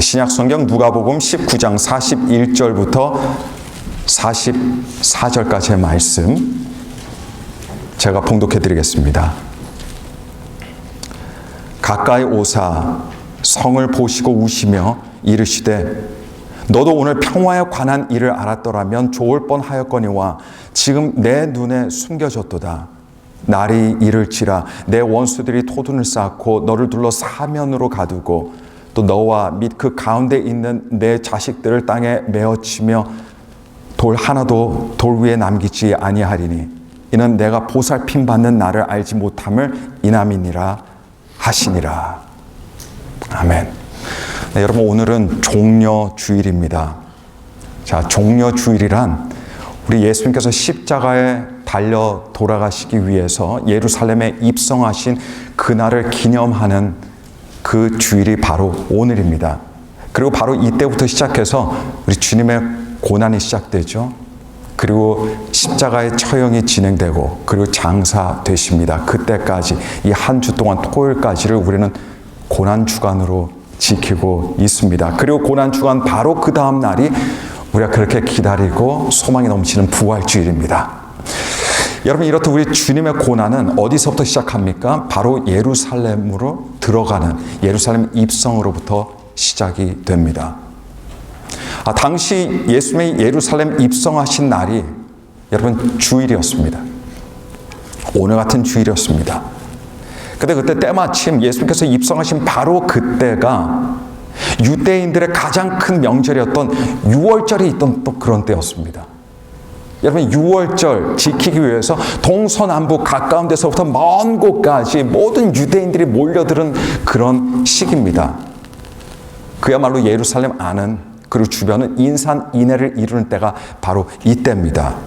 신약성경 누가복음 19장 41절부터 44절까지의 말씀 제가 봉독해 드리겠습니다. 가까이 오사 성을 보시고 우시며 이르시되 너도 오늘 평화에 관한 일을 알았더라면 좋을 뻔하였거니와 지금 내 눈에 숨겨졌도다. 날이 이를지라 내 원수들이 토둔을 쌓고 너를 둘러 사면으로 가두고 또 너와 및 그 가운데 있는 내 자식들을 땅에 메어치며 돌 하나도 돌 위에 남기지 아니하리니 이는 내가 보살핌 받는 나를 알지 못함을 인함이니라 하시니라. 아멘. 네, 여러분 오늘은 종려주일입니다. 자, 종려주일이란 우리 예수님께서 십자가에 달려 돌아가시기 위해서 예루살렘에 입성하신 그날을 기념하는 그 주일이 바로 오늘입니다. 그리고 바로 이때부터 시작해서 우리 주님의 고난이 시작되죠. 그리고 십자가의 처형이 진행되고 그리고 장사되십니다. 그때까지 이 한 주 동안 토요일까지를 우리는 고난주간으로 지키고 있습니다. 그리고 고난주간 바로 그 다음 날이 우리가 그렇게 기다리고 소망이 넘치는 부활주일입니다. 여러분 이렇듯 우리 주님의 고난은 어디서부터 시작합니까? 바로 예루살렘으로 들어가는 예루살렘 입성으로부터 시작이 됩니다. 당시 예수님의 예루살렘 입성하신 날이 여러분 주일이었습니다. 오늘 같은 주일이었습니다. 근데 그때 때마침 예수님께서 입성하신 바로 그때가 유대인들의 가장 큰 명절이었던 유월절이 있던 또 그런 때였습니다. 여러분 유월절 지키기 위해서 동서남북 가까운 데서부터 먼 곳까지 모든 유대인들이 몰려드는 그런 시기입니다. 그야말로 예루살렘 안은 그리고 주변은 인산인해를 이루는 때가 바로 이때입니다.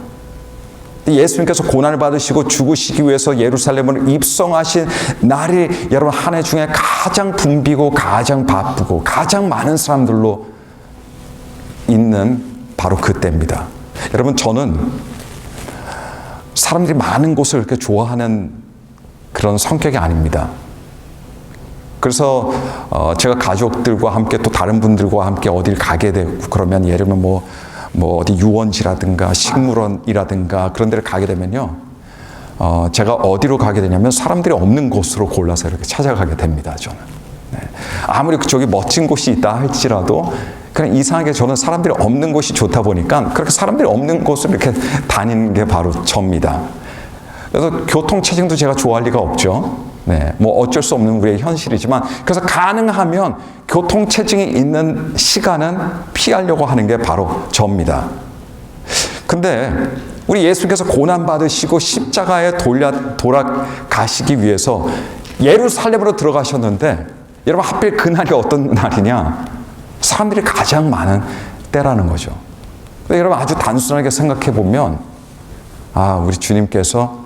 예수님께서 고난을 받으시고 죽으시기 위해서 예루살렘을 입성하신 날이 여러분 한 해 중에 가장 붐비고 가장 바쁘고 가장 많은 사람들로 있는 바로 그때입니다. 여러분 저는 사람들이 많은 곳을 이렇게 좋아하는 그런 성격이 아닙니다. 그래서 제가 가족들과 함께 또 다른 분들과 함께 어딜 가게 되고 그러면 예를 들면 뭐 어디 유원지라든가 식물원이라든가 그런 데를 가게 되면요. 제가 어디로 가게 되냐면 사람들이 없는 곳으로 골라서 이렇게 찾아가게 됩니다. 저는. 네. 아무리 그쪽이 멋진 곳이 있다 할지라도 그냥 이상하게 저는 사람들이 없는 곳이 좋다 보니까 그렇게 사람들이 없는 곳을 이렇게 다니는 게 바로 접니다. 그래서 교통체증도 제가 좋아할 리가 없죠. 네, 뭐 어쩔 수 없는 우리의 현실이지만 그래서 가능하면 교통체증이 있는 시간은 피하려고 하는 게 바로 접니다. 근데 우리 예수님께서 고난받으시고 십자가에 돌아가시기 위해서 예루살렘으로 들어가셨는데 여러분 하필 그날이 어떤 날이냐? 사람들이 가장 많은 때라는 거죠. 여러분 아주 단순하게 생각해 보면 우리 주님께서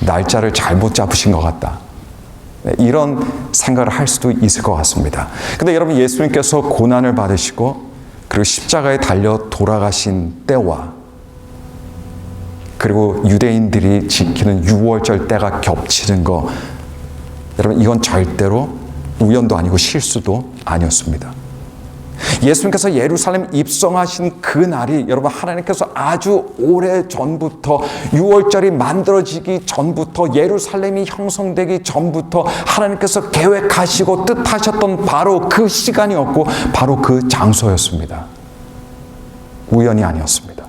날짜를 잘못 잡으신 것 같다. 이런 생각을 할 수도 있을 것 같습니다. 근데 여러분 예수님께서 고난을 받으시고 그리고 십자가에 달려 돌아가신 때와 그리고 유대인들이 지키는 유월절 때가 겹치는 거 여러분 이건 절대로 우연도 아니고 실수도 아니었습니다. 예수님께서 예루살렘 입성하신 그 날이 여러분 하나님께서 아주 오래 전부터 유월절이 만들어지기 전부터 예루살렘이 형성되기 전부터 하나님께서 계획하시고 뜻하셨던 바로 그 시간이었고 바로 그 장소였습니다. 우연이 아니었습니다.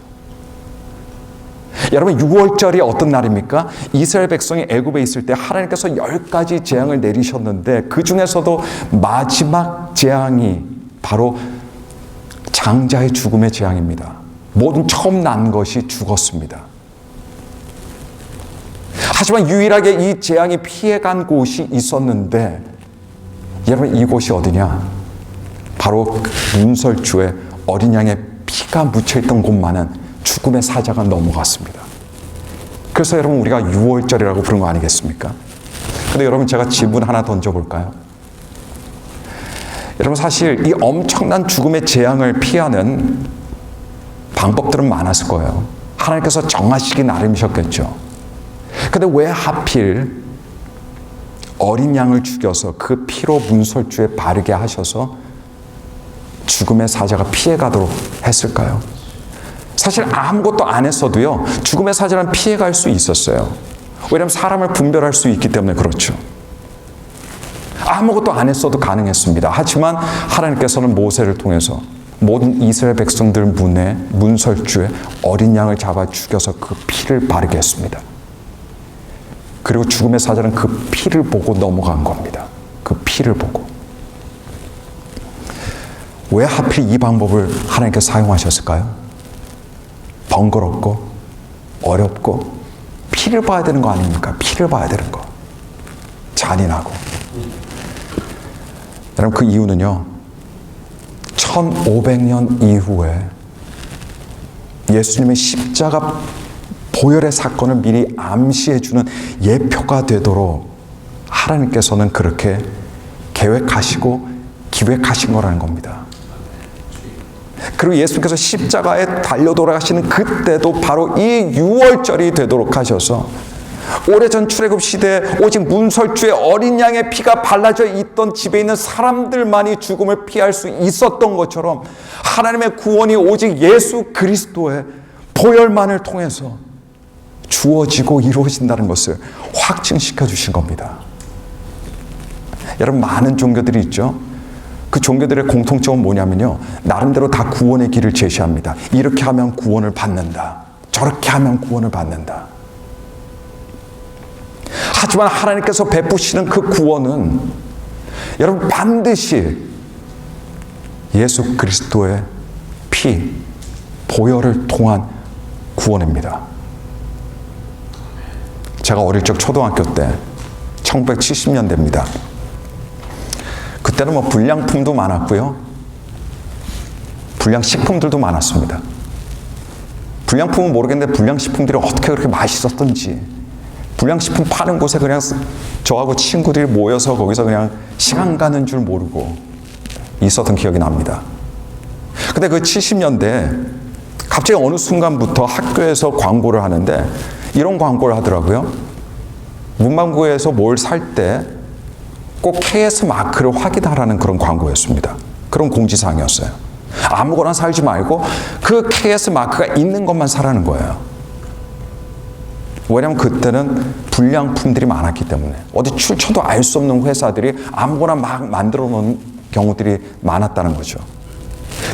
여러분 유월절이 어떤 날입니까? 이스라엘 백성이 애굽에 있을 때 하나님께서 10가지 재앙을 내리셨는데 그 중에서도 마지막 재앙이 바로 장자의 죽음의 재앙입니다. 모든 처음 난 것이 죽었습니다. 하지만 유일하게 이 재앙이 피해간 곳이 있었는데 여러분 이곳이 어디냐? 바로 문설주에 어린 양의 피가 묻혀있던 곳만은 죽음의 사자가 넘어갔습니다. 그래서 여러분 우리가 유월절이라고 부른 거 아니겠습니까? 근데 여러분 제가 질문 하나 던져볼까요? 여러분 사실 이 엄청난 죽음의 재앙을 피하는 방법들은 많았을 거예요. 하나님께서 정하시기 나름이셨겠죠. 근데 왜 하필 어린 양을 죽여서 그 피로 문설주에 바르게 하셔서 죽음의 사자가 피해가도록 했을까요? 사실 아무것도 안 했어도요, 죽음의 사자는 피해갈 수 있었어요. 왜냐하면 사람을 분별할 수 있기 때문에 그렇죠. 아무것도 안 했어도 가능했습니다. 하지만 하나님께서는 모세를 통해서 모든 이스라엘 백성들 문설주에 어린 양을 잡아 죽여서 그 피를 바르게 했습니다. 그리고 죽음의 사자는 그 피를 보고 넘어간 겁니다. 그 피를 보고. 왜 하필 이 방법을 하나님께서 사용하셨을까요? 번거롭고 어렵고 피를 봐야 되는 거 아닙니까? 피를 봐야 되는 거. 잔인하고. 여러분, 그 이유는요, 1500년 이후에 예수님의 십자가 보혈의 사건을 미리 암시해주는 예표가 되도록 하나님께서는 그렇게 계획하시고 기획하신 거라는 겁니다. 그리고 예수님께서 십자가에 달려 돌아가시는 그때도 바로 이 6월절이 되도록 하셔서 오래전 출애굽 시대에 오직 문설주의 어린 양의 피가 발라져 있던 집에 있는 사람들만이 죽음을 피할 수 있었던 것처럼 하나님의 구원이 오직 예수 그리스도의 보혈만을 통해서 주어지고 이루어진다는 것을 확증시켜 주신 겁니다. 여러분, 많은 종교들이 있죠. 그 종교들의 공통점은 뭐냐면요, 나름대로 다 구원의 길을 제시합니다. 이렇게 하면 구원을 받는다, 저렇게 하면 구원을 받는다. 하지만 하나님께서 베푸시는 그 구원은 여러분 반드시 예수 그리스도의 피, 보혈을 통한 구원입니다. 제가 어릴 적 초등학교 때 1970년대입니다. 그때는 불량품도 많았고요, 불량식품들도 많았습니다. 불량품은 모르겠는데 불량식품들이 어떻게 그렇게 맛있었던지, 불량식품 파는 곳에 그냥 저하고 친구들이 모여서 거기서 그냥 시간 가는 줄 모르고 있었던 기억이 납니다. 근데 그 70년대 갑자기 어느 순간부터 학교에서 광고를 하는데 이런 광고를 하더라고요. 문방구에서 뭘 살 때 꼭 KS 마크를 확인하라는 그런 광고였습니다. 그런 공지사항이었어요. 아무거나 사지 말고 그 KS 마크가 있는 것만 사라는 거예요. 왜냐하면 그때는 불량품들이 많았기 때문에 어디 출처도 알 수 없는 회사들이 아무거나 막 만들어 놓은 경우들이 많았다는 거죠.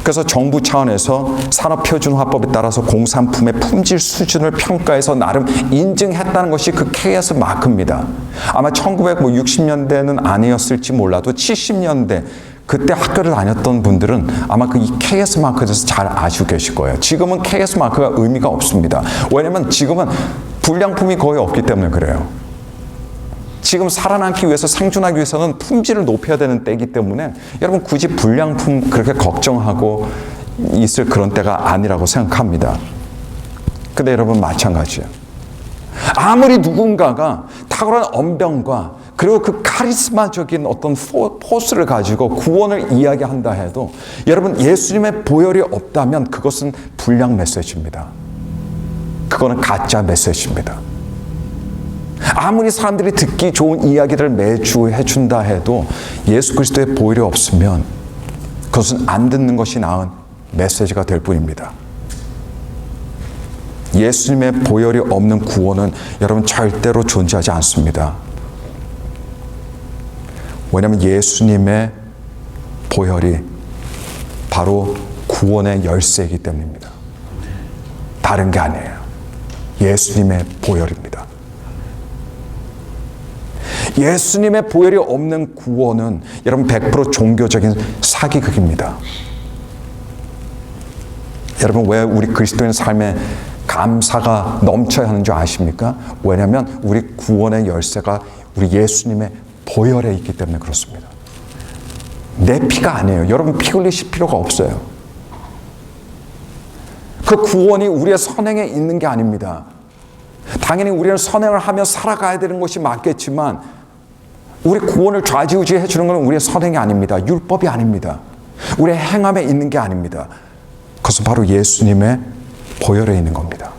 그래서 정부 차원에서 산업표준화법에 따라서 공산품의 품질 수준을 평가해서 나름 인증했다는 것이 그 KS 마크입니다. 아마 1960년대는 아니었을지 몰라도 70년대 그때 학교를 다녔던 분들은 아마 그 이 KS 마크에 대해서 잘 아시고 계실 거예요. 지금은 KS 마크가 의미가 없습니다. 왜냐면 지금은 불량품이 거의 없기 때문에 그래요. 지금 살아남기 위해서, 생존하기 위해서는 품질을 높여야 되는 때이기 때문에 여러분 굳이 불량품 그렇게 걱정하고 있을 그런 때가 아니라고 생각합니다. 근데 여러분 마찬가지예요. 아무리 누군가가 탁월한 언변과 그리고 그 카리스마적인 어떤 포스를 가지고 구원을 이야기한다 해도 여러분 예수님의 보혈이 없다면 그것은 불량 메시지입니다. 그거는 가짜 메시지입니다. 아무리 사람들이 듣기 좋은 이야기를 매주 해준다 해도 예수 그리스도의 보혈이 없으면 그것은 안 듣는 것이 나은 메시지가 될 뿐입니다. 예수님의 보혈이 없는 구원은 여러분 절대로 존재하지 않습니다. 왜냐하면 예수님의 보혈이 바로 구원의 열쇠이기 때문입니다. 다른 게 아니에요. 예수님의 보혈입니다. 예수님의 보혈이 없는 구원은 여러분 100% 종교적인 사기극입니다. 여러분 왜 우리 그리스도인 삶에 감사가 넘쳐야 하는 줄 아십니까? 왜냐하면 우리 구원의 열쇠가 우리 예수님의 보혈에 있기 때문에 그렇습니다. 내 피가 아니에요. 여러분 피 흘리실 필요가 없어요. 그 구원이 우리의 선행에 있는 게 아닙니다. 당연히 우리는 선행을 하며 살아가야 되는 것이 맞겠지만 우리 구원을 좌지우지 해주는 건 우리의 선행이 아닙니다. 율법이 아닙니다. 우리의 행함에 있는 게 아닙니다. 그것은 바로 예수님의 보혈에 있는 겁니다.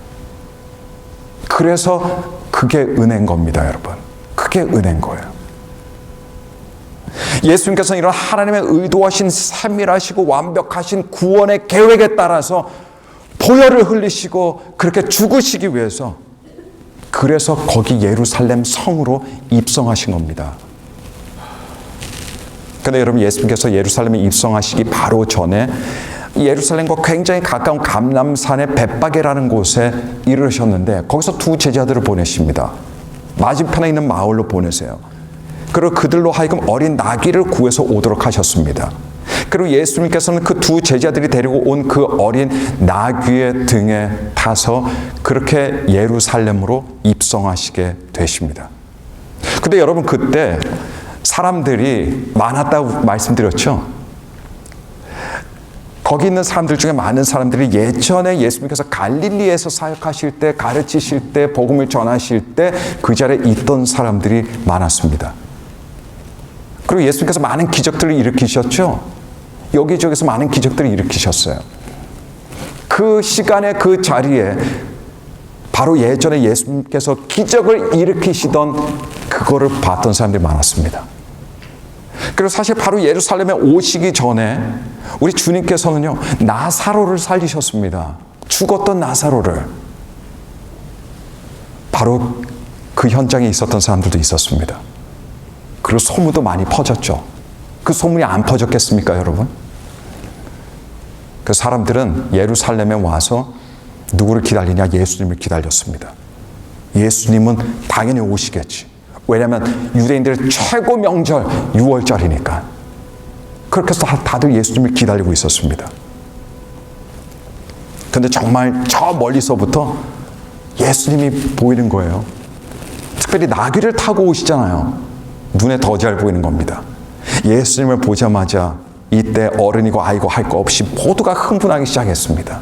그래서 그게 은혜인 겁니다, 여러분. 그게 은혜인 거예요. 예수님께서는 이런 하나님의 의도하신 세밀하시고 완벽하신 구원의 계획에 따라서 보혈을 흘리시고 그렇게 죽으시기 위해서, 그래서 거기 예루살렘 성으로 입성하신 겁니다. 그런데 여러분, 예수님께서 예루살렘에 입성하시기 바로 전에 예루살렘과 굉장히 가까운 감람산의 벳바게라는 곳에 이르셨는데, 거기서 두 제자들을 보내십니다. 맞은편에 있는 마을로 보내세요. 그리고 그들로 하여금 어린 나귀를 구해서 오도록 하셨습니다. 그리고 예수님께서는 그 두 제자들이 데리고 온 그 어린 나귀의 등에 타서 그렇게 예루살렘으로 입성하시게 되십니다. 근데 여러분, 그때 사람들이 많았다고 말씀드렸죠? 거기 있는 사람들 중에 많은 사람들이 예전에 예수님께서 갈릴리에서 사역하실 때, 가르치실 때, 복음을 전하실 때 그 자리에 있던 사람들이 많았습니다. 그리고 예수님께서 많은 기적들을 일으키셨죠? 여기저기서 많은 기적들을 일으키셨어요. 그 시간에 그 자리에 바로 예전에 예수님께서 기적을 일으키시던 그거를 봤던 사람들이 많았습니다. 그리고 사실 바로 예루살렘에 오시기 전에 우리 주님께서는요, 나사로를 살리셨습니다. 죽었던 나사로를. 바로 그 현장에 있었던 사람들도 있었습니다. 그리고 소문도 많이 퍼졌죠. 그 소문이 안 퍼졌겠습니까, 여러분? 그 사람들은 예루살렘에 와서 누구를 기다리냐? 예수님을 기다렸습니다. 예수님은 당연히 오시겠지. 왜냐하면 유대인들의 최고 명절 6월절이니까. 그렇게 해서 다들 예수님을 기다리고 있었습니다. 그런데 정말 저 멀리서부터 예수님이 보이는 거예요. 특별히 나귀를 타고 오시잖아요. 눈에 더 잘 보이는 겁니다. 예수님을 보자마자 이때 어른이고 아이고 할 거 없이 모두가 흥분하기 시작했습니다.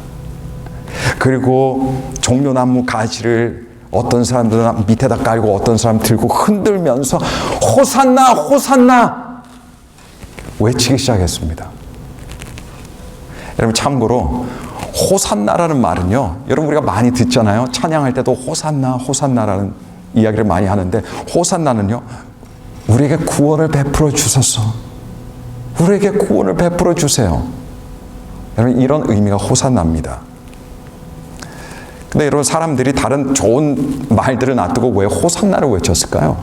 그리고 종려나무 가지를 어떤 사람들은 밑에다 깔고 어떤 사람 들고 흔들면서 호산나 호산나 외치기 시작했습니다. 여러분, 참고로 호산나라는 말은요, 여러분 우리가 많이 듣잖아요. 찬양할 때도 호산나 호산나라는 이야기를 많이 하는데, 호산나는요, 우리에게 구원을 베풀어 주소서, 우리에게 구원을 베풀어 주세요. 여러분, 이런 의미가 호산나입니다. 근데 여러분, 사람들이 다른 좋은 말들을 놔두고 왜 호산나를 외쳤을까요?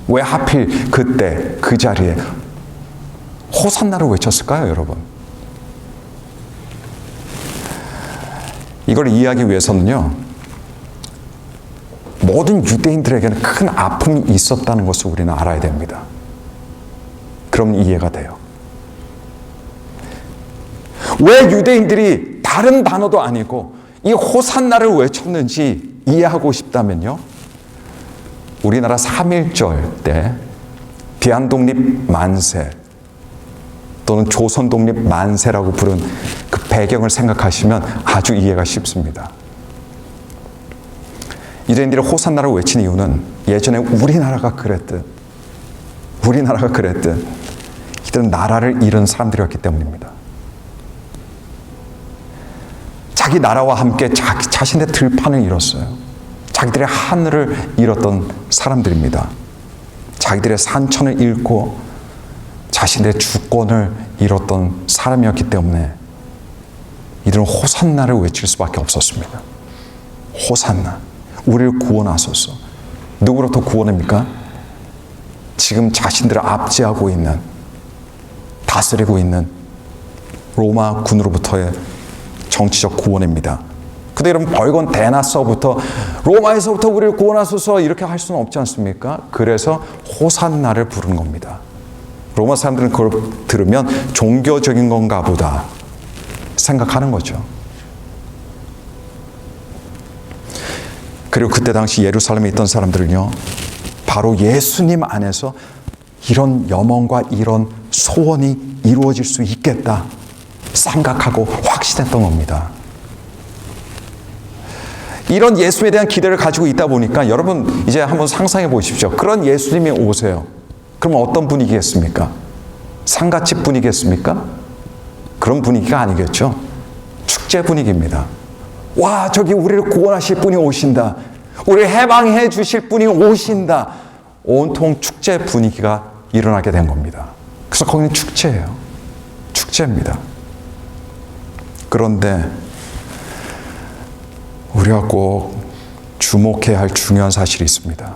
왜 하필 그때 그 자리에 호산나를 외쳤을까요, 여러분? 이걸 이해하기 위해서는요, 모든 유대인들에게는 큰 아픔이 있었다는 것을 우리는 알아야 됩니다. 그럼 이해가 돼요. 왜 유대인들이 다른 단어도 아니고 이 호산나를 외쳤는지 이해하고 싶다면요, 우리나라 3.1절 때 대한독립 만세 또는 조선독립 만세라고 부른 그 배경을 생각하시면 아주 이해가 쉽습니다. 유대인들이 호산나를 외친 이유는 예전에 우리나라가 그랬듯 이들은 나라를 잃은 사람들이었기 때문입니다. 자기 나라와 함께 자신의 들판을 잃었어요. 자기들의 하늘을 잃었던 사람들입니다. 자기들의 산천을 잃고 자신의 주권을 잃었던 사람이었기 때문에 이들은 호산나를 외칠 수밖에 없었습니다. 호산나, 우리를 구원하소서. 누구로부터 구원입니까? 지금 자신들을 압제하고 있는, 다스리고 있는 로마 군으로부터의 정치적 구원입니다. 근데 여러분, 벌건 대낮서부터 로마에서부터 우리를 구원하소서 이렇게 할 수는 없지 않습니까? 그래서 호산나를 부르는 겁니다. 로마 사람들은 그걸 들으면 종교적인 건가 보다 생각하는 거죠. 그리고 그때 당시 예루살렘에 있던 사람들은요, 바로 예수님 안에서 이런 염원과 이런 소원이 이루어질 수 있겠다 생각하고 확신했던 겁니다. 이런 예수에 대한 기대를 가지고 있다 보니까 여러분 이제 한번 상상해 보십시오. 그런 예수님이 오세요. 그럼 어떤 분위기겠습니까? 상가집 분위기겠습니까? 그런 분위기가 아니겠죠. 축제 분위기입니다. 와, 저기 우리를 구원하실 분이 오신다. 우리를 해방해 주실 분이 오신다. 온통 축제 분위기가 일어나게 된 겁니다. 그래서 거기는 축제예요. 축제입니다. 그런데 우리가 꼭 주목해야 할 중요한 사실이 있습니다.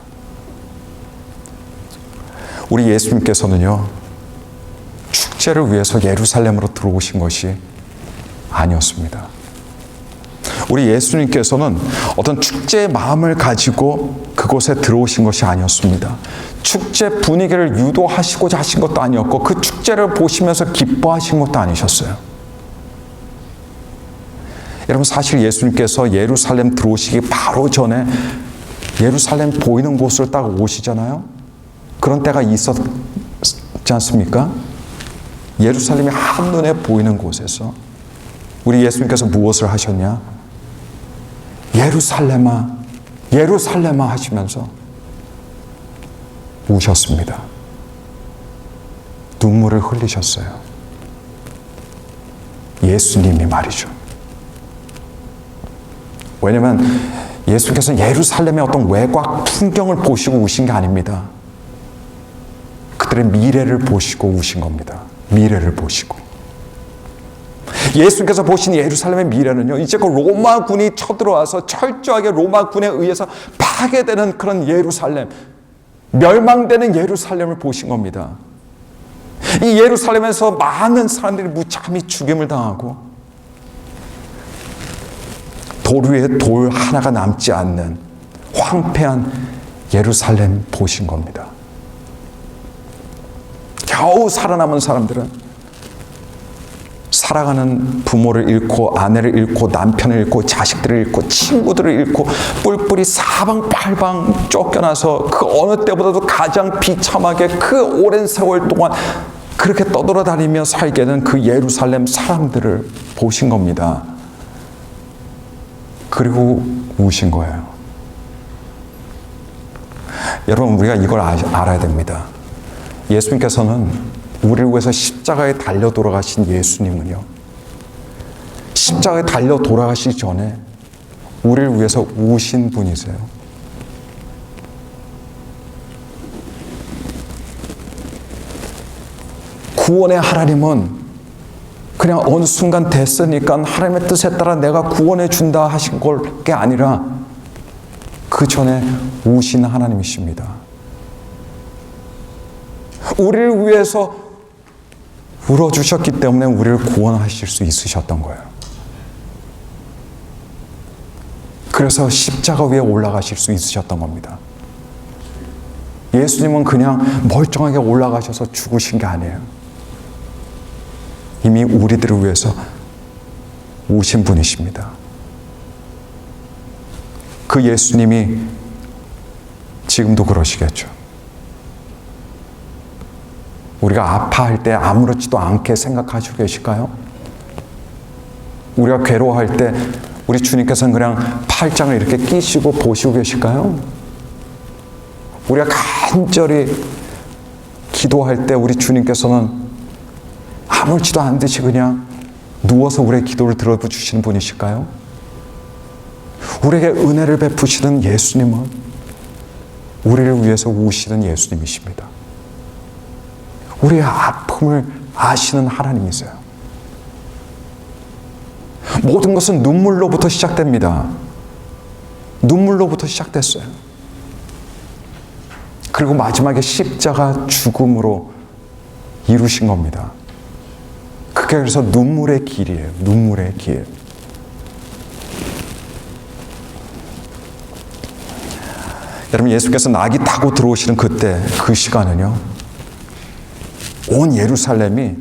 우리 예수님께서는요, 축제를 위해서 예루살렘으로 들어오신 것이 아니었습니다. 우리 예수님께서는 어떤 축제의 마음을 가지고 그곳에 들어오신 것이 아니었습니다. 축제 분위기를 유도하시고자 하신 것도 아니었고, 그 축제를 보시면서 기뻐하신 것도 아니셨어요. 여러분, 사실 예수님께서 예루살렘 들어오시기 바로 전에 예루살렘 보이는 곳을 딱 오시잖아요. 그런 때가 있었지 않습니까? 예루살렘이 한눈에 보이는 곳에서 우리 예수님께서 무엇을 하셨냐? 예루살렘아, 예루살렘아 하시면서 우셨습니다. 눈물을 흘리셨어요. 예수님이 말이죠. 왜냐하면 예수께서는 예루살렘의 어떤 외곽 풍경을 보시고 우신 게 아닙니다. 그들의 미래를 보시고 우신 겁니다. 미래를 보시고. 예수께서 보신 예루살렘의 미래는요, 이제 그 로마군이 쳐들어와서 철저하게 로마군에 의해서 파괴되는 그런 예루살렘, 멸망되는 예루살렘을 보신 겁니다. 이 예루살렘에서 많은 사람들이 무참히 죽임을 당하고 돌 위에 돌 하나가 남지 않는 황폐한 예루살렘 보신 겁니다. 겨우 살아남은 사람들은 살아가는 부모를 잃고 아내를 잃고 남편을 잃고 자식들을 잃고 친구들을 잃고 뿔뿔이 사방팔방 쫓겨나서 그 어느 때보다도 가장 비참하게 그 오랜 세월 동안 그렇게 떠돌아다니며 살게 된 그 예루살렘 사람들을 보신 겁니다. 그리고 우신 거예요. 여러분, 우리가 이걸 알아야 됩니다. 예수님께서는 우리를 위해서 십자가에 달려 돌아가신 예수님은요, 십자가에 달려 돌아가시기 전에 우리를 위해서 우신 분이세요. 구원의 하나님은 그냥 어느 순간 됐으니까 하나님의 뜻에 따라 내가 구원해 준다 하신 게 아니라 그 전에 우신 하나님이십니다. 우리를 위해서 울어주셨기 때문에 우리를 구원하실 수 있으셨던 거예요. 그래서 십자가 위에 올라가실 수 있으셨던 겁니다. 예수님은 그냥 멀쩡하게 올라가셔서 죽으신 게 아니에요. 이미 우리들을 위해서 오신 분이십니다. 그 예수님이 지금도 그러시겠죠. 우리가 아파할 때 아무렇지도 않게 생각하시고 계실까요? 우리가 괴로워할 때 우리 주님께서는 그냥 팔짱을 이렇게 끼시고 보시고 계실까요? 우리가 간절히 기도할 때 우리 주님께서는 아무렇지도 않은 듯이 그냥 누워서 우리의 기도를 들어주시는 분이실까요? 우리에게 은혜를 베푸시는 예수님은 우리를 위해서 우시는 예수님이십니다. 우리의 아픔을 아시는 하나님이세요. 모든 것은 눈물로부터 시작됩니다. 눈물로부터 시작됐어요. 그리고 마지막에 십자가 죽음으로 이루신 겁니다. 그게 그래서 눈물의 길이에요. 눈물의 길. 여러분, 예수께서 낙이 타고 들어오시는 그때, 그 시간은요, 온 예루살렘이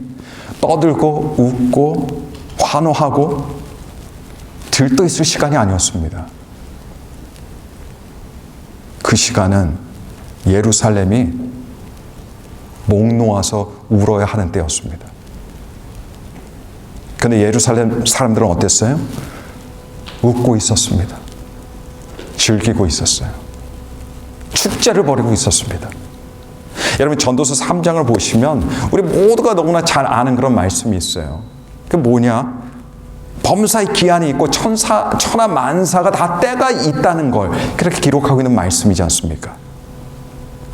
떠들고 웃고 환호하고 들떠 있을 시간이 아니었습니다. 그 시간은 예루살렘이 목 놓아서 울어야 하는 때였습니다. 그런데 예루살렘 사람들은 어땠어요? 웃고 있었습니다. 즐기고 있었어요. 축제를 벌이고 있었습니다. 여러분, 전도서 3장을 보시면 우리 모두가 너무나 잘 아는 그런 말씀이 있어요. 그게 뭐냐? 범사의 기한이 있고 천하 만사가 다 때가 있다는 걸 그렇게 기록하고 있는 말씀이지 않습니까?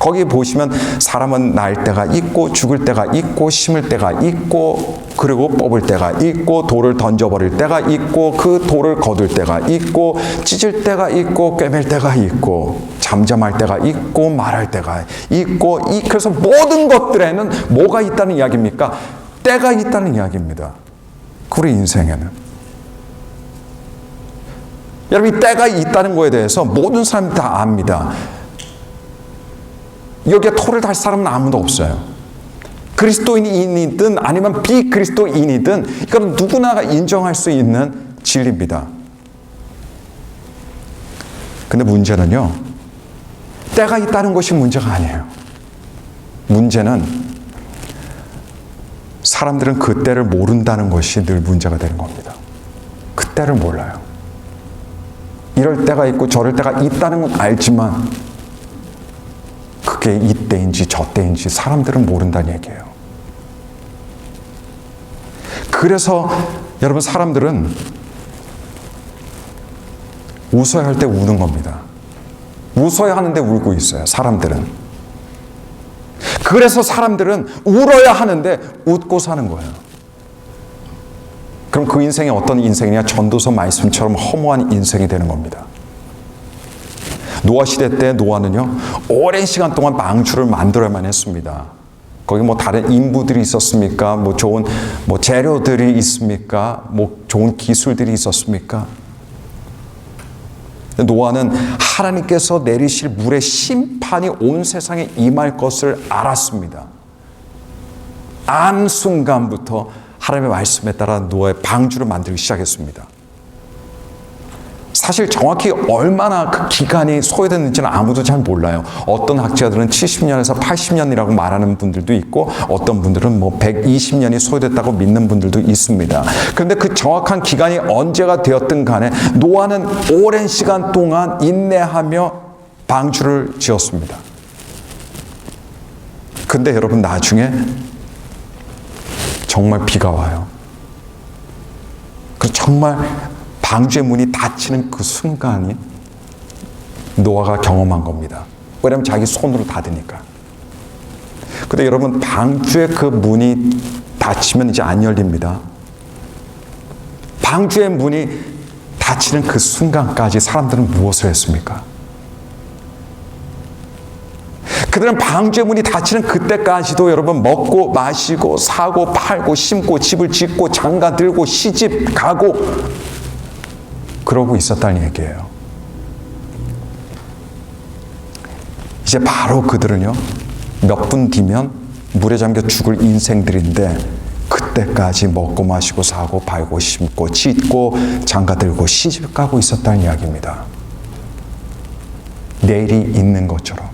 거기 보시면 사람은 날 때가 있고 죽을 때가 있고 심을 때가 있고 그리고 뽑을 때가 있고 돌을 던져버릴 때가 있고 그 돌을 거둘 때가 있고 찢을 때가 있고 꿰맬 때가 있고 잠잠할 때가 있고 말할 때가 있고 그래서 모든 것들에는 뭐가 있다는 이야기입니까? 때가 있다는 이야기입니다. 우리 인생에는. 여러분 이 때가 있다는 거에 대해서 모든 사람이 다 압니다. 여기에 토를 달 사람은 아무도 없어요. 그리스도인이든 아니면 비그리스도인이든 이건 누구나가 인정할 수 있는 진리입니다. 근데 문제는요, 때가 있다는 것이 문제가 아니에요. 문제는 사람들은 그 때를 모른다는 것이 늘 문제가 되는 겁니다. 그 때를 몰라요. 이럴 때가 있고 저럴 때가 있다는 건 알지만 그게 이때인지 저때인지 사람들은 모른다는 얘기예요. 그래서 여러분 사람들은 웃어야 할 때 우는 겁니다. 웃어야 하는데 울고 있어요. 사람들은. 그래서 사람들은 울어야 하는데 웃고 사는 거예요. 그럼 그 인생이 어떤 인생이냐? 전도서 말씀처럼 허무한 인생이 되는 겁니다. 노아 시대 때 노아는요, 오랜 시간 동안 방주를 만들어야만 했습니다. 거기 뭐 다른 인부들이 있었습니까? 뭐 좋은 재료들이 있습니까? 뭐 좋은 기술들이 있었습니까? 노아는 하나님께서 내리실 물의 심판이 온 세상에 임할 것을 알았습니다. 안 순간부터 하나님의 말씀에 따라 노아의 방주를 만들기 시작했습니다. 사실 정확히 얼마나 그 기간이 소요됐는지는 아무도 잘 몰라요. 어떤 학자들은 70년에서 80년이라고 말하는 분들도 있고 어떤 분들은 뭐 120년이 소요됐다고 믿는 분들도 있습니다. 그런데 그 정확한 기간이 언제가 되었든 간에 노아는 오랜 시간 동안 인내하며 방주를 지었습니다. 근데 여러분 나중에 정말 비가 와요. 그 정말 방주의 문이 닫히는 그 순간이 노아가 경험한 겁니다. 왜냐하면 자기 손으로 닫으니까. 근데 여러분 방주의 그 문이 닫히면 이제 안 열립니다. 방주의 문이 닫히는 그 순간까지 사람들은 무엇을 했습니까? 그들은 방주의 문이 닫히는 그때까지도 여러분 먹고 마시고 사고 팔고 심고 집을 짓고 장가 들고 시집 가고 그러고 있었다는 얘기예요. 이제 바로 그들은요, 몇 분 뒤면 물에 잠겨 죽을 인생들인데 그때까지 먹고 마시고 사고 팔고 심고 짓고 장가 들고 시집 가고 있었다는 이야기입니다. 내일이 있는 것처럼.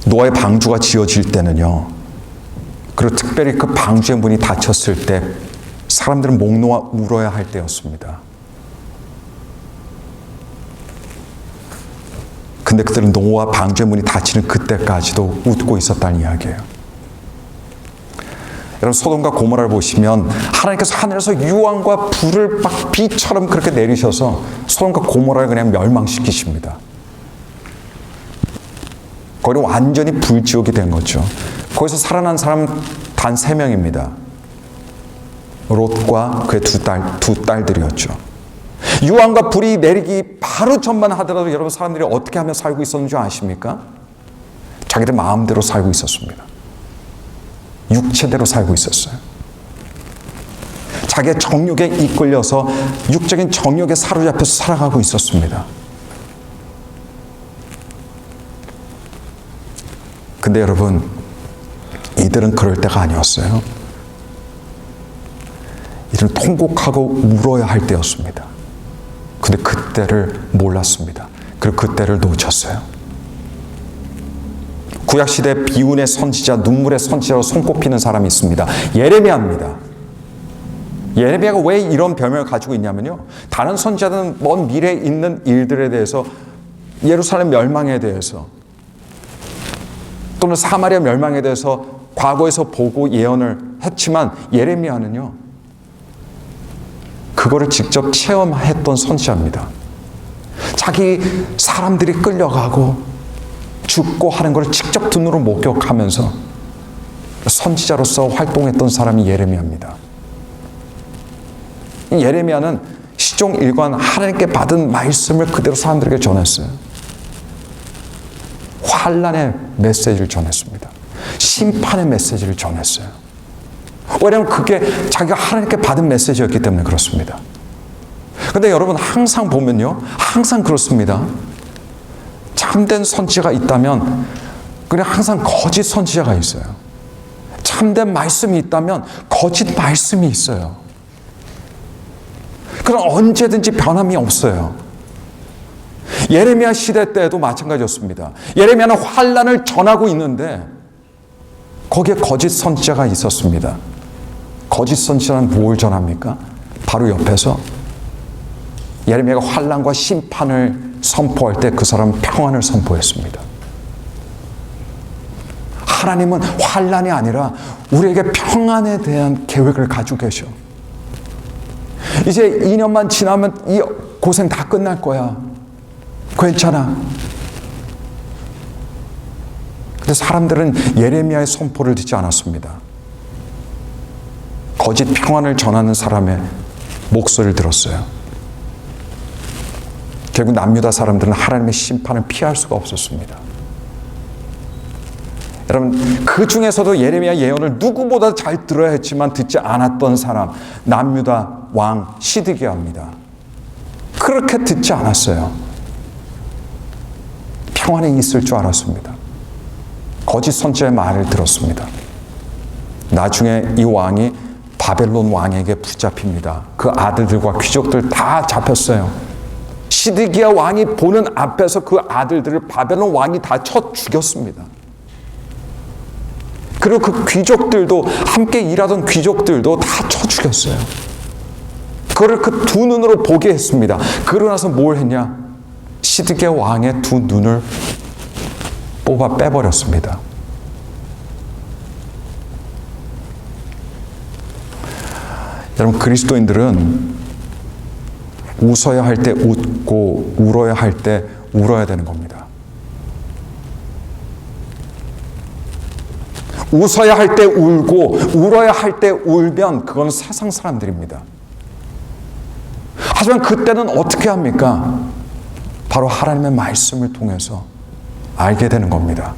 노아의 방주가 지어질 때는요, 그리고 특별히 그 방주의 문이 닫혔을 때 사람들은 목 놓아 울어야 할 때였습니다. 근데 그들은 노아 방주의 문이 닫히는 그때까지도 웃고 있었다는 이야기예요. 여러분 소돔과 고모라를 보시면 하나님께서 하늘에서 유황과 불을 막 비처럼 그렇게 내리셔서 소돔과 고모라를 그냥 멸망시키십니다. 거기 완전히 불지옥이 된 거죠. 거기서 살아난 사람은 단 3명입니다. 롯과 그의 두 딸들이었죠. 유황과 불이 내리기 바로 전만 하더라도 여러분 사람들이 어떻게 하며 살고 있었는지 아십니까? 자기들 마음대로 살고 있었습니다. 육체대로 살고 있었어요. 자기의 정욕에 이끌려서 육적인 정욕에 사로잡혀서 살아가고 있었습니다. 근데 여러분 이들은 그럴 때가 아니었어요. 이들은 통곡하고 울어야 할 때였습니다. 근데 그때를 몰랐습니다. 그리고 그때를 놓쳤어요. 구약시대 비운의 선지자, 눈물의 선지자로 손꼽히는 사람이 있습니다. 예레미야입니다. 예레미야가 왜 이런 별명을 가지고 있냐면요, 다른 선지자들은 먼 미래에 있는 일들에 대해서, 예루살렘 멸망에 대해서 또는 사마리아 멸망에 대해서 과거에서 보고 예언을 했지만 예레미야는요, 그거를 직접 체험했던 선지자입니다. 자기 사람들이 끌려가고 죽고 하는 걸 직접 눈으로 목격하면서 선지자로서 활동했던 사람이 예레미야입니다. 예레미야는 시종 일관 하나님께 받은 말씀을 그대로 사람들에게 전했어요. 환난의 메시지를 전했습니다. 심판의 메시지를 전했어요. 왜냐하면 그게 자기가 하나님께 받은 메시지였기 때문에 그렇습니다. 그런데 여러분 항상 보면요, 항상 그렇습니다. 참된 선지자가 있다면 그냥 항상 거짓 선지자가 있어요. 참된 말씀이 있다면 거짓 말씀이 있어요. 그럼 언제든지 변함이 없어요. 예레미야 시대 때도 마찬가지였습니다. 예레미야는 환난을 전하고 있는데 거기에 거짓 선지자가 있었습니다. 거짓 선지자는 뭘 전합니까? 바로 옆에서 예레미야가 환난과 심판을 선포할 때 그 사람은 평안을 선포했습니다. 하나님은 환난이 아니라 우리에게 평안에 대한 계획을 가지고 계셔. 이제 2년만 지나면 이 고생 다 끝날 거야. 괜찮아. 근데 사람들은 예레미야의 선포를 듣지 않았습니다. 거짓 평안을 전하는 사람의 목소리를 들었어요. 결국 남유다 사람들은 하나님의 심판을 피할 수가 없었습니다. 여러분, 그 중에서도 예레미야 예언을 누구보다 잘 들어야 했지만 듣지 않았던 사람, 남유다 왕 시드기야입니다. 그렇게 듣지 않았어요. 평안에 있을 줄 알았습니다. 거짓 선지자의 말을 들었습니다. 나중에 이 왕이 바벨론 왕에게 붙잡힙니다. 그 아들들과 귀족들 다 잡혔어요. 시드기야 왕이 보는 앞에서 그 아들들을 바벨론 왕이 다 쳐 죽였습니다. 그리고 그 귀족들도, 함께 일하던 귀족들도 다 쳐 죽였어요. 그거를 그 두 눈으로 보게 했습니다. 그러고 나서 뭘 했냐? 시드기야 왕의 두 눈을 뽑아 빼버렸습니다. 여러분, 그리스도인들은 웃어야 할 때 웃고 울어야 할 때 울어야 되는 겁니다. 웃어야 할 때 울고 울어야 할 때 울면 그건 세상 사람들입니다. 하지만 그때는 어떻게 합니까? 바로 하나님의 말씀을 통해서 알게 되는 겁니다.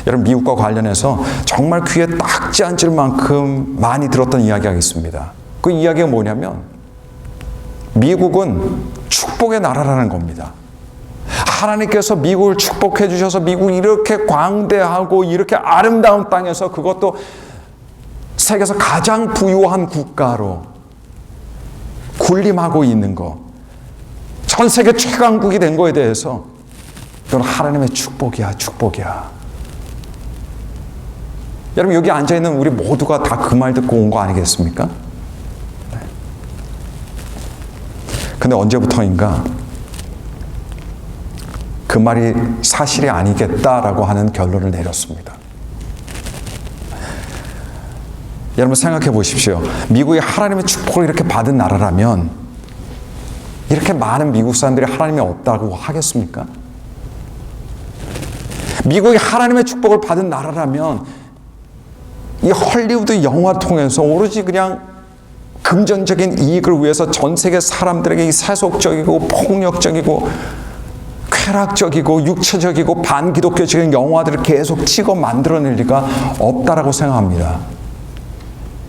여러분, 미국과 관련해서 정말 귀에 딱지 앉을 만큼 많이 들었던 이야기가 있습니다. 그 이야기가 뭐냐면 미국은 축복의 나라라는 겁니다. 하나님께서 미국을 축복해 주셔서 미국이 이렇게 광대하고 이렇게 아름다운 땅에서, 그것도 세계에서 가장 부유한 국가로 군림하고 있는 거, 전 세계 최강국이 된 거에 대해서 이건 하나님의 축복이야, 축복이야. 여러분, 여기 앉아있는 우리 모두가 다 그 말 듣고 온 거 아니겠습니까? 근데 언제부터인가 그 말이 사실이 아니겠다라고 하는 결론을 내렸습니다. 여러분, 생각해 보십시오. 미국이 하나님의 축복을 이렇게 받은 나라라면 이렇게 많은 미국 사람들이 하나님이 없다고 하겠습니까? 미국이 하나님의 축복을 받은 나라라면 이 헐리우드 영화 통해서 오로지 그냥 금전적인 이익을 위해서 전 세계 사람들에게 이 세속적이고 폭력적이고 쾌락적이고 육체적이고 반기독교적인 영화들을 계속 찍어 만들어낼 리가 없다라고 생각합니다.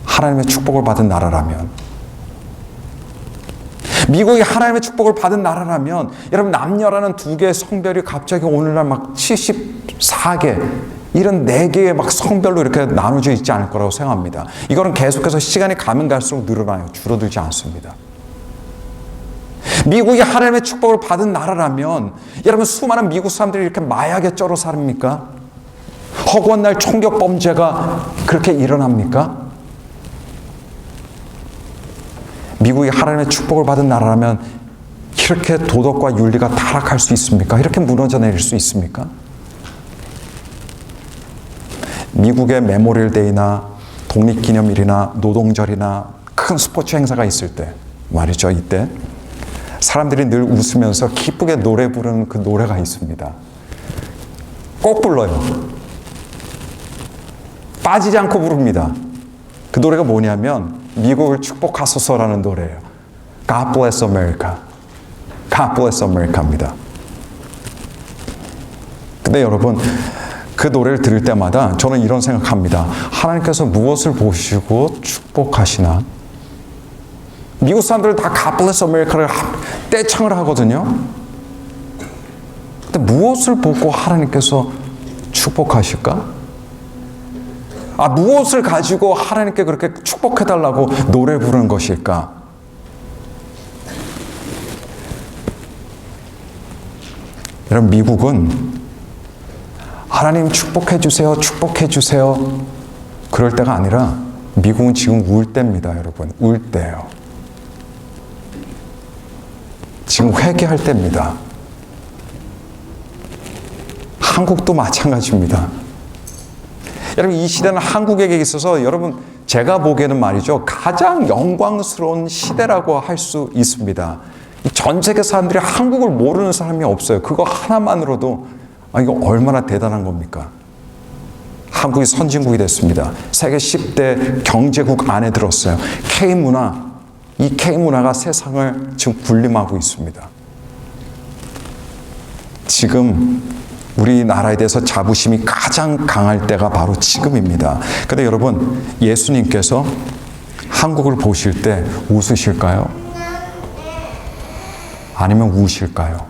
하나님의 축복을 받은 나라라면. 미국이 하나님의 축복을 받은 나라라면 여러분, 남녀라는 두 개의 성별이 갑자기 오늘날 막 74개, 이런 4개의 막 성별로 이렇게 나눠져 있지 않을 거라고 생각합니다. 이거는 계속해서 시간이 가면 갈수록 늘어나요. 줄어들지 않습니다. 미국이 하나님의 축복을 받은 나라라면 여러분, 수많은 미국 사람들이 이렇게 마약에 쩔어 삽니까? 허구한 날 총격 범죄가 그렇게 일어납니까? 미국이 하나님의 축복을 받은 나라라면 이렇게 도덕과 윤리가 타락할 수 있습니까? 이렇게 무너져 내릴 수 있습니까? 미국의 메모리얼 데이나 독립기념일이나 노동절이나 큰 스포츠 행사가 있을 때 말이죠. 이때 사람들이 늘 웃으면서 기쁘게 노래 부르는 그 노래가 있습니다. 꼭 불러요. 빠지지 않고 부릅니다. 그 노래가 뭐냐면 미국을 축복하소서라는 노래예요. God bless America. God bless America입니다. 근데 여러분, 그 노래를 들을 때마다 저는 이런 생각합니다. 하나님께서 무엇을 보시고 축복하시나? 미국 사람들은 다 God bless America를 떼창을 하거든요. 근데 무엇을 보고 하나님께서 축복하실까? 무엇을 가지고 하나님께 그렇게 축복해달라고 노래 부르는 것일까? 여러분, 미국은 하나님 축복해 주세요, 축복해 주세요. 그럴 때가 아니라 미국은 지금 울 때입니다, 여러분. 울 때예요. 지금 회개할 때입니다. 한국도 마찬가지입니다. 여러분, 이 시대는 한국에게 있어서 여러분 제가 보기에는 말이죠, 가장 영광스러운 시대라고 할 수 있습니다. 전 세계 사람들이 한국을 모르는 사람이 없어요. 그거 하나만으로도 이거 얼마나 대단한 겁니까? 한국이 선진국이 됐습니다. 세계 10대 경제국 안에 들었어요. K문화, 이 K문화가 세상을 지금 군림하고 있습니다. 지금 우리나라에 대해서 자부심이 가장 강할 때가 바로 지금입니다. 근데 여러분, 예수님께서 한국을 보실 때 웃으실까요? 아니면 우실까요?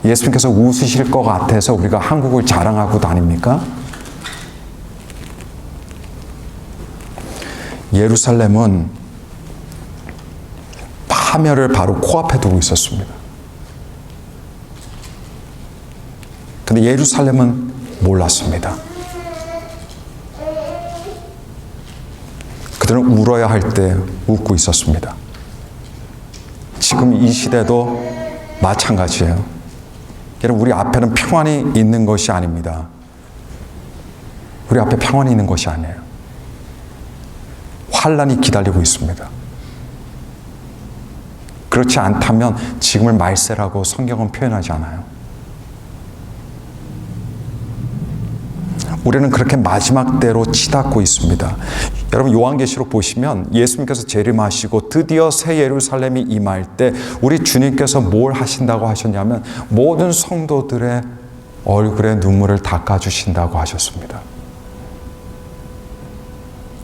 예수님께서 웃으실 것 같아서 우리가 한국을 자랑하고 다닙니까? 예루살렘은 파멸을 바로 코앞에 두고 있었습니다. 근데 예루살렘은 몰랐습니다. 그들은 울어야 할 때 웃고 있었습니다. 지금 이 시대도 마찬가지예요. 여러분, 우리 앞에는 평안이 있는 것이 아닙니다. 우리 앞에 평안이 있는 것이 아니에요. 환란이 기다리고 있습니다. 그렇지 않다면 지금을 말세라고 성경은 표현하지 않아요. 우리는 그렇게 마지막 때로 치닫고 있습니다. 여러분, 요한계시록 보시면 예수님께서 재림하시고 드디어 새 예루살렘이 임할 때 우리 주님께서 뭘 하신다고 하셨냐면 모든 성도들의 얼굴에 눈물을 닦아주신다고 하셨습니다.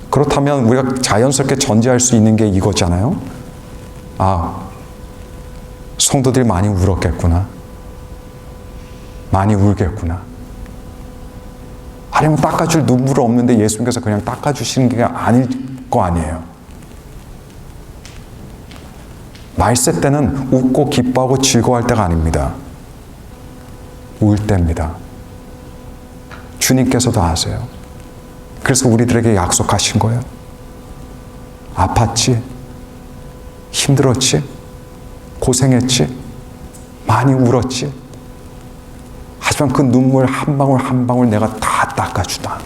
그렇다면 우리가 자연스럽게 전제할 수 있는 게 이거잖아요. 성도들이 많이 울었겠구나. 많이 울겠구나. 아니면 닦아줄 눈물은 없는데 예수님께서 그냥 닦아주시는 게 아닐 거 아니에요. 말세 때는 웃고 기뻐하고 즐거워할 때가 아닙니다. 울 때입니다. 주님께서도 아세요. 그래서 우리들에게 약속하신 거예요. 아팠지? 힘들었지? 고생했지? 많이 울었지? 하지만 그 눈물 한 방울 한 방울 내가 다 닦아주다.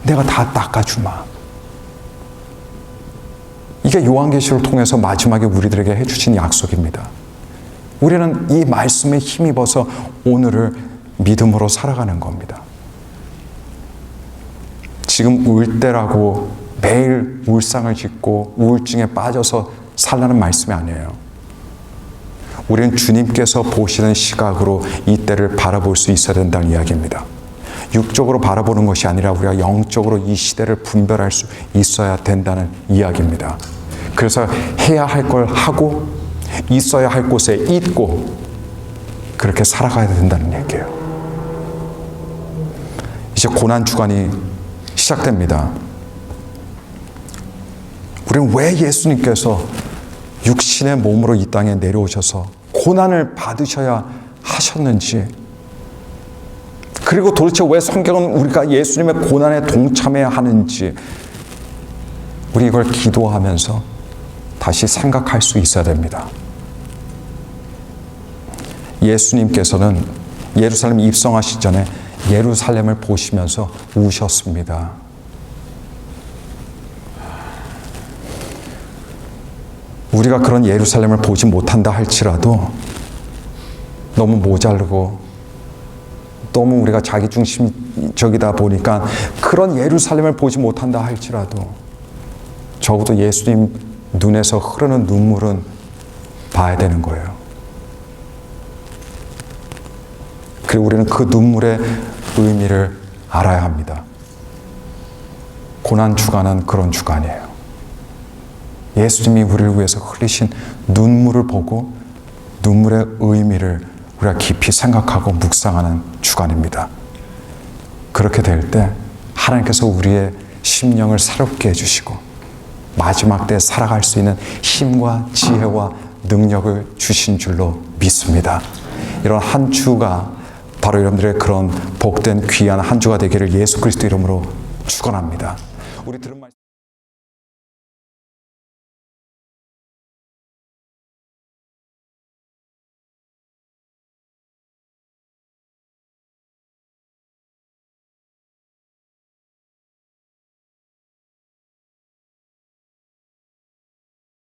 내가 다 닦아주마. 이게 요한계시록을 통해서 마지막에 우리들에게 해주신 약속입니다. 우리는 이 말씀에 힘입어서 오늘을 믿음으로 살아가는 겁니다. 지금 울 때라고 매일 울상을 짓고 우울증에 빠져서 살라는 말씀이 아니에요. 우리는 주님께서 보시는 시각으로 이 때를 바라볼 수 있어야 된다는 이야기입니다. 육적으로 바라보는 것이 아니라 우리가 영적으로 이 시대를 분별할 수 있어야 된다는 이야기입니다. 그래서 해야 할 걸 하고 있어야 할 곳에 있고 그렇게 살아가야 된다는 얘기예요. 이제 고난 주간이 시작됩니다. 우리는 왜 예수님께서 육신의 몸으로 이 땅에 내려오셔서 고난을 받으셔야 하셨는지, 그리고 도대체 왜 성경은 우리가 예수님의 고난에 동참해야 하는지 우리 이걸 기도하면서 다시 생각할 수 있어야 됩니다. 예수님께서는 예루살렘 입성하시기 전에 예루살렘을 보시면서 우셨습니다. 우리가 그런 예루살렘을 보지 못한다 할지라도 너무 모자르고 너무 우리가 자기중심적이다 보니까 그런 예루살렘을 보지 못한다 할지라도 적어도 예수님 눈에서 흐르는 눈물은 봐야 되는 거예요. 그리고 우리는 그 눈물의 의미를 알아야 합니다. 고난 주간은 그런 주간이에요. 예수님이 우리를 위해서 흘리신 눈물을 보고 눈물의 의미를 우리가 깊이 생각하고 묵상하는 주간입니다. 그렇게 될 때 하나님께서 우리의 심령을 새롭게 해주시고 마지막 때 살아갈 수 있는 힘과 지혜와 능력을 주신 줄로 믿습니다. 이런 한 주가 바로 여러분들의 그런 복된 귀한 한 주가 되기를 예수 그리스도 이름으로 축원합니다. 우리 들은 말씀